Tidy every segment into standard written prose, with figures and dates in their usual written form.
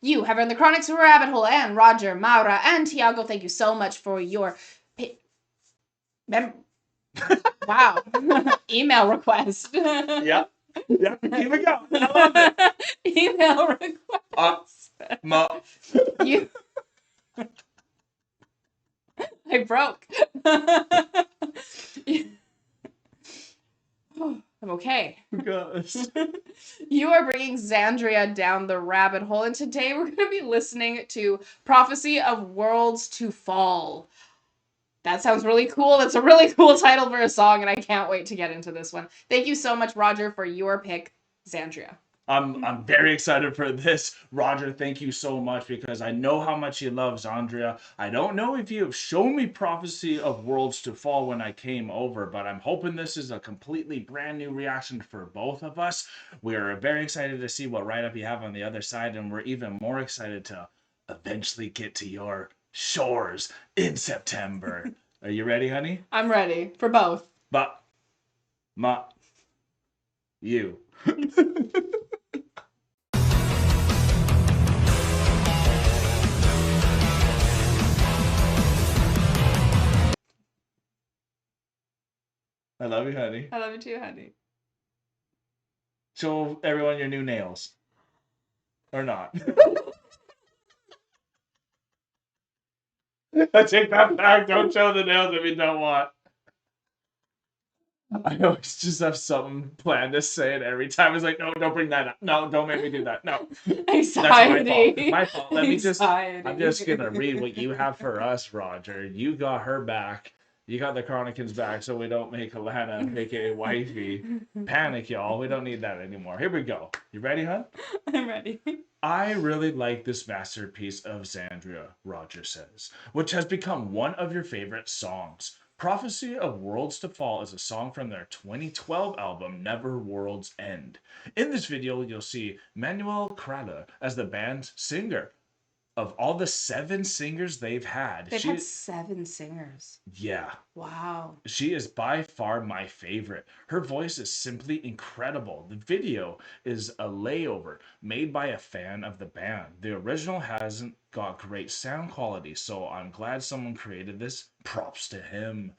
You have earned the Chronics Rabbit Hole, and Roger, Maura, and Tiago, thank you so much for your wow. Email request. Yeah. Yeah. Keep it going. I love it. Email request. You... I broke. I'm okay. Gosh. You are bringing Xandria down the rabbit hole, and today we're going to be listening to Prophecy of Worlds to Fall. That sounds really cool. That's a really cool title for a song, and I can't wait to get into this one. Thank you so much, Roger, for your pick, Xandria. I'm very excited for this. Roger, thank you so much, because I know how much you love Xandria. I don't know if you have shown me Prophecy of Worlds to Fall when I came over, but I'm hoping this is a completely brand new reaction for both of us. We're very excited to see what write-up you have on the other side, and we're even more excited to eventually get to your shores in September. Are you ready, honey? I'm ready for both. You. I love you, honey. I love you too, honey. Show everyone your new nails. Or not. I take that back. Don't show the nails if you don't want. I always just have something planned to say it every time. It's like, no, don't bring that up. No, don't make me do that. No. Anxiety. That's my fault. I'm just going to read what you have for us, Roger. You got her back. You got the Chronicans back, so we don't make Alana, aka Wifey, panic, y'all. We don't need that anymore. Here we go. You ready, huh? I'm ready. I really like this masterpiece of Xandria, Roger says, which has become one of your favorite songs. Prophecy of Worlds to Fall is a song from their 2012 album, Never World's End. In this video, you'll see Manuela as the band's singer. Of all the 7 singers they've had, they've had 7 singers. Yeah. Wow. She is by far my favorite. Her voice is simply incredible. The video is a layover made by a fan of the band. The original hasn't got great sound quality, so I'm glad someone created this. Props to him.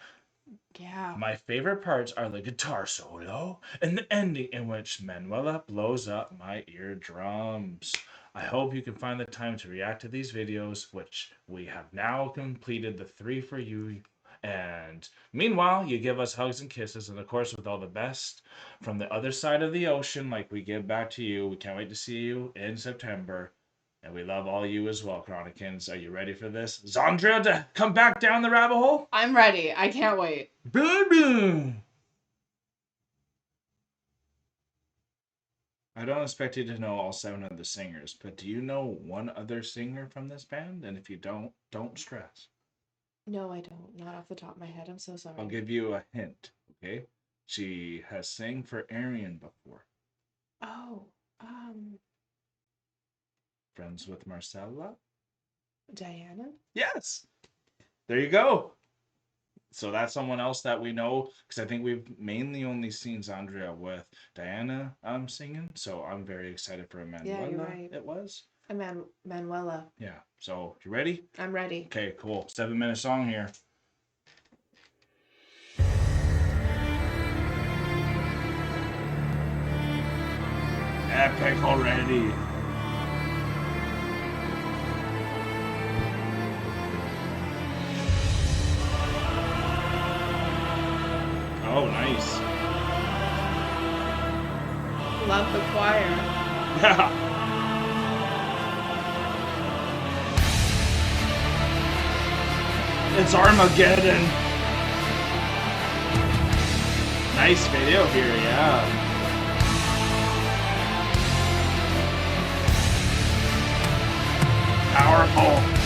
Yeah. My favorite parts are the guitar solo and the ending in which Manuela blows up my eardrums. I hope you can find the time to react to these videos, which we have now completed the 3 for you. And meanwhile, you give us hugs and kisses, and of course, with all the best from the other side of the ocean, like we give back to you. We can't wait to see you in September. And we love all you as well, Chronicans. Are you ready for this? Xandria to come back down the rabbit hole? I'm ready. I can't wait. Baby! I don't expect you to know all 7 of the singers, but do you know one other singer from this band? And if you don't stress. No, I don't. Not off the top of my head. I'm so sorry. I'll give you a hint, okay? She has sang for Arian before. Oh, Friends with Marcella? Diana? Yes! There you go. So that's someone else that we know, because I think we've mainly only seen Xandria with Diana singing. So I'm very excited for Manuela. Yeah, you're right. It was. Manuela. Yeah. So you ready? I'm ready. Okay, cool. 7-minute song here. Epic already. Oh, nice. Love the choir. Yeah. It's Armageddon. Nice video here, yeah. Powerful.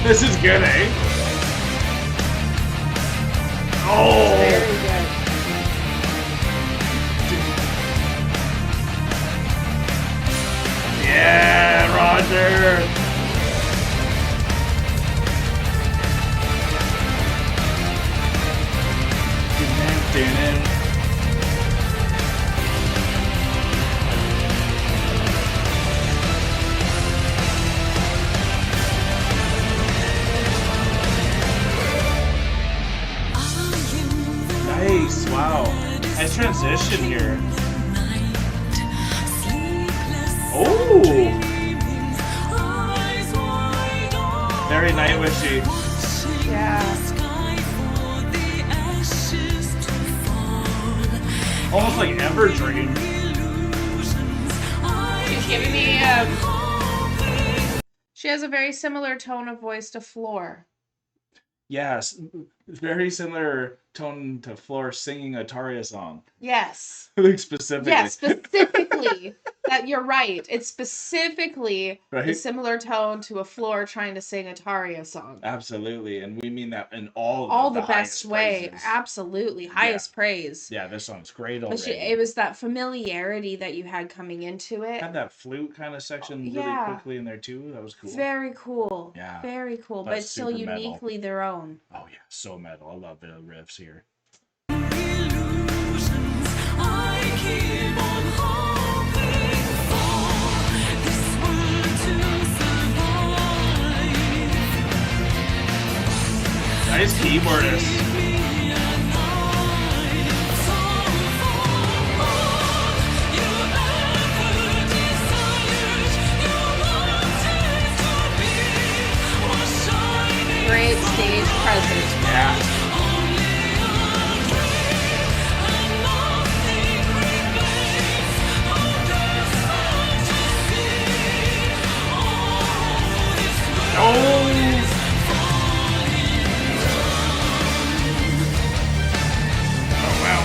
This is good, eh? Oh! Very good. together. Nice, wow. Nice transition here. Oh! Very Nightwishy. Yeah. Almost like Everdream. She's giving me she has a very similar tone of voice to Floor. Yes, very similar tone to Floor singing a Taria song. Yes. Like specifically. Yes, specifically. That you're right. It's specifically a Right? similar tone to a Floor trying to sing a Taria song. Absolutely, and we mean that in all the best highest way. praises. Absolutely. Highest praise. Yeah, this song's great already. But it was that familiarity that you had coming into it. Had that flute kind of section really Yeah. quickly in there too. That was cool. Very cool. Yeah. Very cool. But But still super metal. uniquely their own. Oh yeah, so metal. I love the riffs here. Nice keyboardist. Great stage presence. Yeah. Oh! Oh, wow.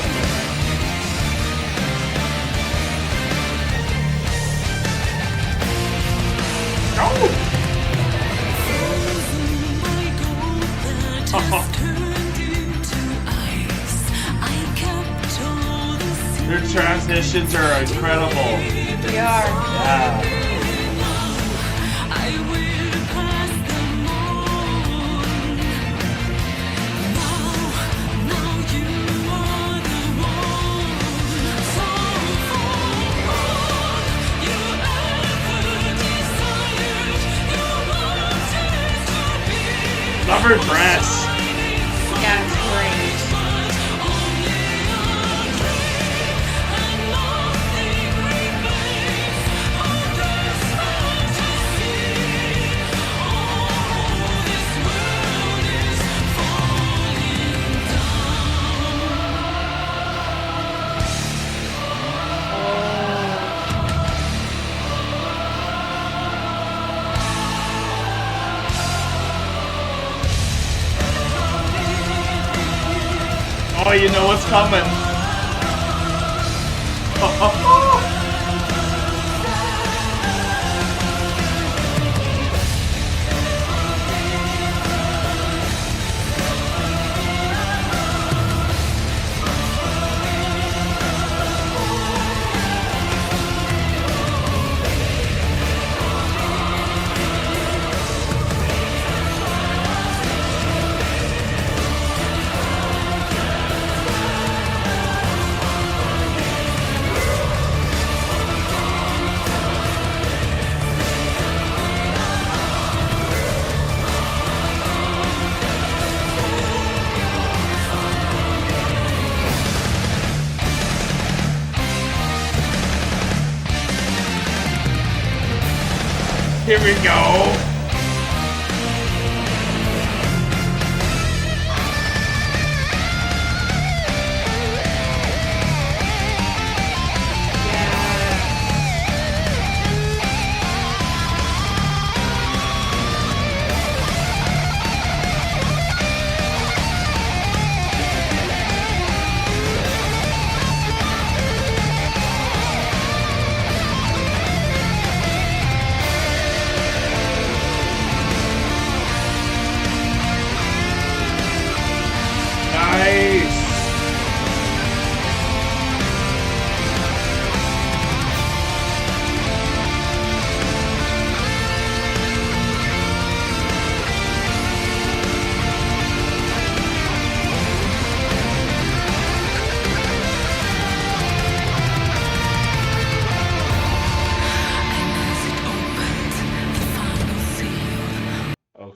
Their transitions are incredible. They are. Yeah. Love her dress. Yeah, it's great. Oh, you know what's coming. Here we go.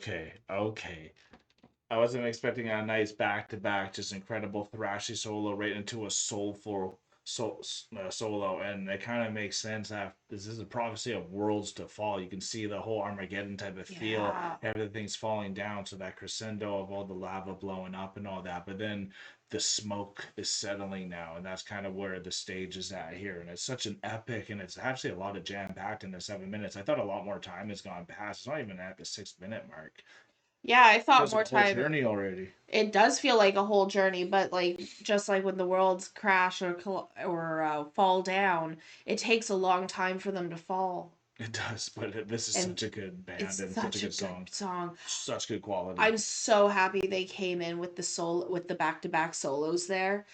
Okay. I wasn't expecting a nice back-to-back, just incredible thrashy solo right into a soulful solo, and it kind of makes sense. After this is a prophecy of worlds to fall. You can see the whole Armageddon type of feel. Yeah. Everything's falling down, so that crescendo of all the lava blowing up and all that. But then the smoke is settling now, and that's kind of where the stage is at here. And it's such an epic, and it's actually a lot of jam packed in the 7 minutes. I thought a lot more time has gone past. It's not even at the 6 minute mark. Yeah, I thought Feels more like a whole time. journey already. It does feel like a whole journey, but like just like when the worlds crash or fall down, it takes a long time for them to fall. It does, but this is And such a good band it's and such a such a good good song. song. Such good quality. I'm so happy they came in with the back-to-back solos there,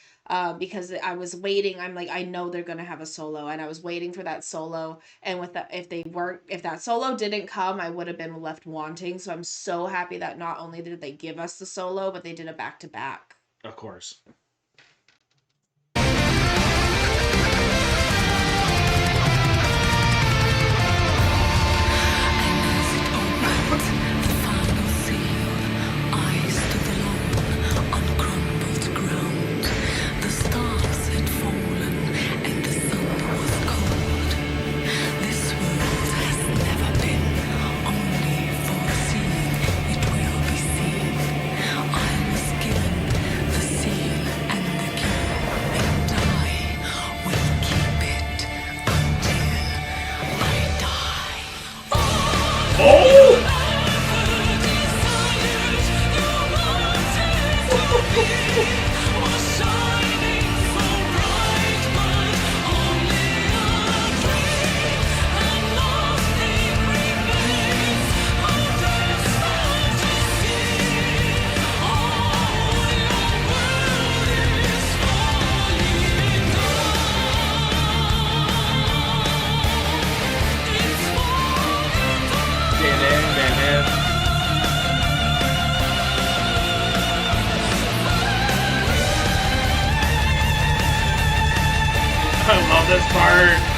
because I was waiting. I'm like, I know they're gonna have a solo, and I was waiting for that solo. And with that, if that solo didn't come, I would have been left wanting. So I'm so happy that not only did they give us the solo, but they did a back-to-back. Of course. I love this part.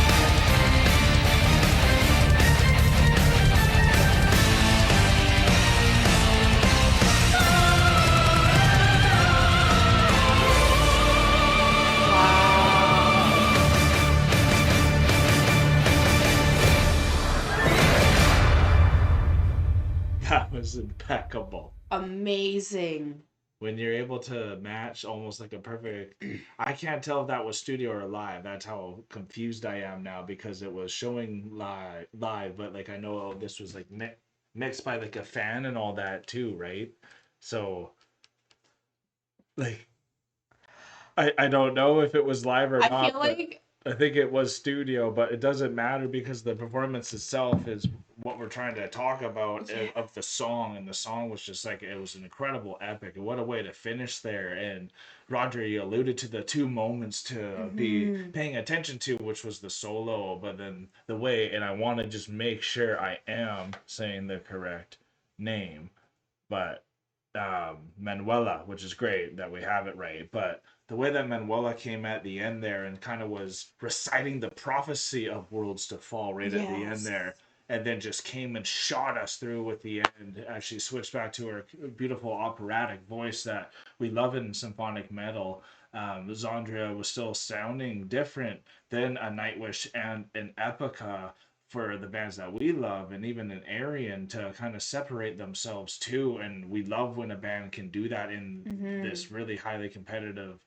That was impeccable. Amazing. When you're able to match almost like a perfect, I can't tell if that was studio or live. That's how confused I am now because it was showing live, but like I know this was like mixed by like a fan and all that too, right? So like I don't know if it was live or I not, feel but like I think it was studio, but it doesn't matter because the performance itself is what we're trying to talk about yeah. of the song, and the song was just like it was an incredible epic, and what a way to finish there. And Roger, you alluded to the two moments to be Hmm. paying attention to, which was the solo, but then the way, and I want to just make sure I am saying the correct name, but Manuela, which is great that we have it right. But the way that Manuela came at the end there and kind of was reciting the prophecy of worlds to fall right at the end Yes. there, and then just came and shot us through with the end as she switched back to her beautiful operatic voice that we love in symphonic metal. Xandria was still sounding different than a Nightwish and an Epica for the bands that we love, and even an Aryan to kind of separate themselves too. And we love when a band can do that in Hmm. this really highly competitive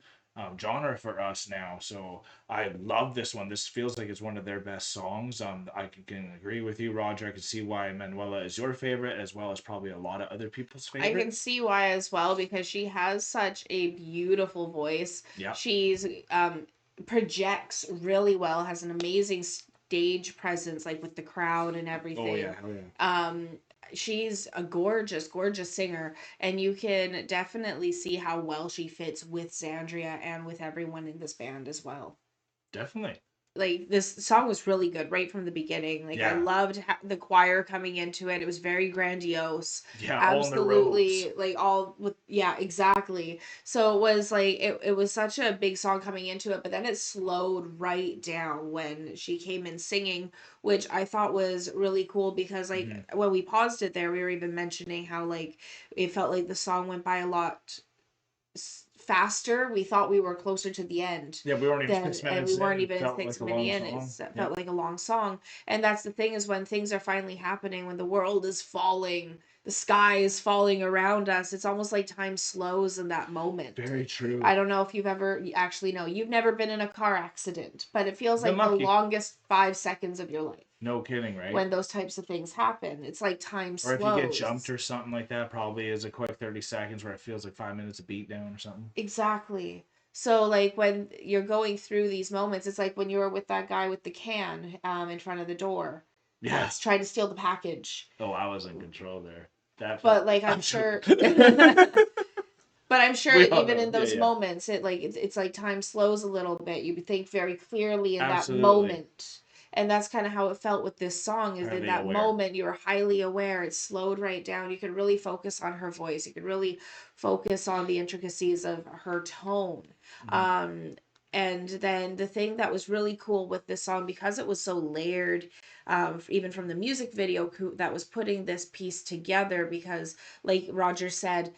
genre for us now. So I love this one. This feels like it's one of their best songs. I can agree with you, Roger. I can see why Manuela is your favorite, as well as probably a lot of other people's I can favorites. see why as well because she has such a beautiful voice. Yeah, She's projects really well, has an amazing stage presence like with the crowd and oh yeah, everything. hell yeah. Um she's a gorgeous gorgeous singer, and you can definitely see how well she fits with Xandria and with everyone in this band as well. Definitely. like this song was really good right from the beginning. Like I Yeah. loved the choir coming into it. It was very grandiose. Yeah, all in the robes. Absolutely, like all with, yeah, exactly. So it was like it was such a big song coming into it, but then it slowed right down when she came in singing, which I thought was really cool because like Hmm. when we paused it there, we were even mentioning how like it felt like the song went by a lot faster. We thought we were closer to the end Yeah, we weren't even than, six and we minutes in. weren't It even felt six like a minutes long in. song. It felt Yep. like a long song. And that's the thing, is when things are finally happening, when the world is falling, the sky is falling around us, it's almost like time slows in that moment. Very true. I don't know if you've ever, actually no, you've never been in a car accident, but it feels Been like the lucky. longest 5 seconds of your life No kidding, right? when those types of things happen. It's like time Or if you get jumped slows. or something like that, probably is a quick 30 seconds where it feels like 5 minutes of beat down or something. Exactly. So like when you're going through these moments, it's like when you were with that guy with the can in front of the door Yeah. that's trying to steal the package. Oh, I was in control there. That But felt like like I'm absolute. sure but I'm sure We all even know. in Yeah, those yeah. moments, it's like time slows a little bit. You think very clearly in that Absolutely. moment. And that's kind of how it felt with this song, is in Highly that aware. moment you were highly aware. It slowed right down. You could really focus on her voice. You could really focus on the intricacies of her tone. Mhm. Um and then the thing that was really cool with this song, because it was so layered, even from the music video that was putting this piece together, because like Roger said,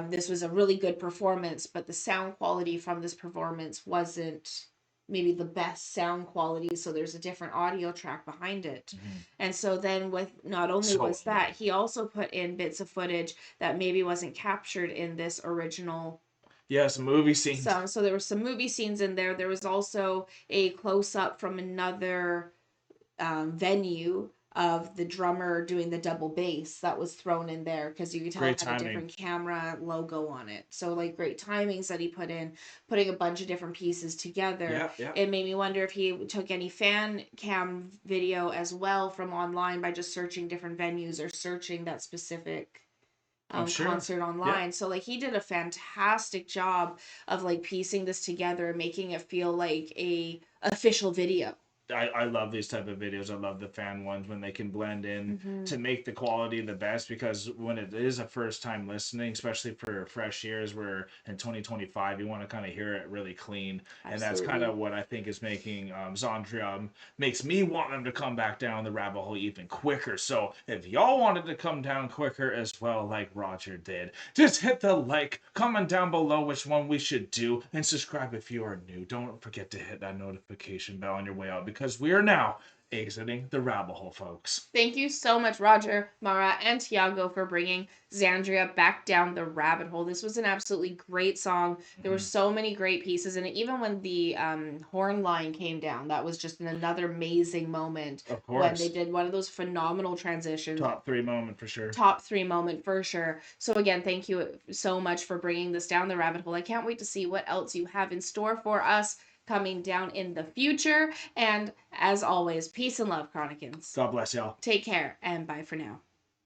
this was a really good performance, but the sound quality from this performance wasn't maybe the best sound quality. So there's a different audio track behind it. Mhm. And so then, with not only So was that, annoying. he also put in bits of footage that maybe wasn't captured in this original Yeah, some movie scenes. sound. So there were some movie scenes in there. There was also a close up from another venue of the drummer doing the double bass that was thrown in there, because you could tell Great it had a timing. different camera logo on it. So like great timings that he put in, putting a bunch of different pieces together. Yeah, yeah. It made me wonder if he took any fan cam video as well from online by just searching different venues or searching that specific I'm sure. concert Yeah. online. So like he did a fantastic job of like piecing this together and making it feel like a official video. I love these type of videos. I love the fan ones when they can blend in Mm-hmm. to make the quality the best, because when it is a first time listening, especially for fresh ears, where in 2025 you want to kind of hear it really clean. And that's kind Absolutely. of what I think is making Xandria, makes me want them to come back down the rabbit hole even quicker. So if y'all wanted to come down quicker as well, like Roger did, just hit the like, comment down below which one we should do, and subscribe if you are new. Don't forget to hit that notification bell on your way out, because we are now exiting the rabbit hole, folks. Thank you so much, Roger, Mara, and Tiago, for bringing Xandria back down the rabbit hole. This was an absolutely great song. There were Mhm. so many great pieces in it. Even when the horn line came down, that was just another amazing moment Of when they course. did one of those phenomenal transitions. Top three moment for sure. Top three moment for sure. So again, thank you so much for bringing this down the rabbit hole. I can't wait to see what else you have in store for us coming down in the future. And as always, peace and love, Chronicans. God bless y'all. Take care and bye for now.